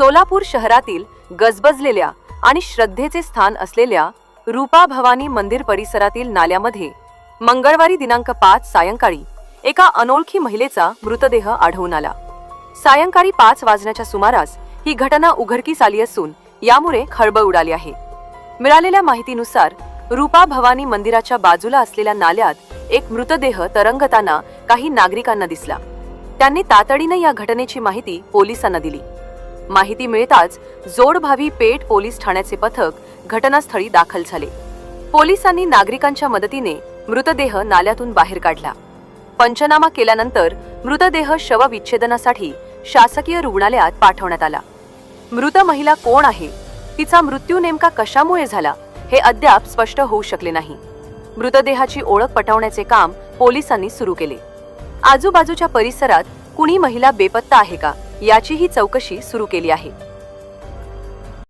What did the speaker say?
सोलापूर शहरातील गजबजलेल्या आणि श्रद्धेचे स्थान असलेल्या रूपा भवानी मंदिर परिसरातील नाल्यामध्ये मंगळवारी दिनांक 5 सायंकाळी एका अनोळखी महिलेचा मृतदेह आढळून आला। सायंकाळी 5 वाजण्याच्या सुमारास ही घटना उघडकीस आली असून यामुळे खळबळ उडाली आहे। मिळालेल्या माहितीनुसार रूपा भवानी मंदिराच्या बाजूला असलेल्या नाल्यात एक मृतदेह तरंगताना काही नागरिकांना दिसला। त्यांनी तातडीने या घटनेची माहिती पोलिसांना दिली। माहिती मिळताच जोडभावी पेठ पोलीस ठाण्याचे पथक घटनास्थळी दाखल झाले। पोलिसांनी नागरिकांच्या मदतीने मृतदेह नाल्यातून बाहेर काढला। पंचनामा केल्यानंतर मृतदेह शवविच्छेदनासाठी शासकीय रुग्णालयात पाठवण्यात आला। मृत महिला कोण आहे, तिचा मृत्यू नेमका कशामुळे झाला हे अद्याप स्पष्ट होऊ शकले नाही। मृतदेहाची ओळख पटवण्याचे काम पोलिसांनी सुरू केले। आजूबाजूच्या परिसरात कुणी महिला बेपत्ता आहे का याचीही चौकशी सुरू केली आहे।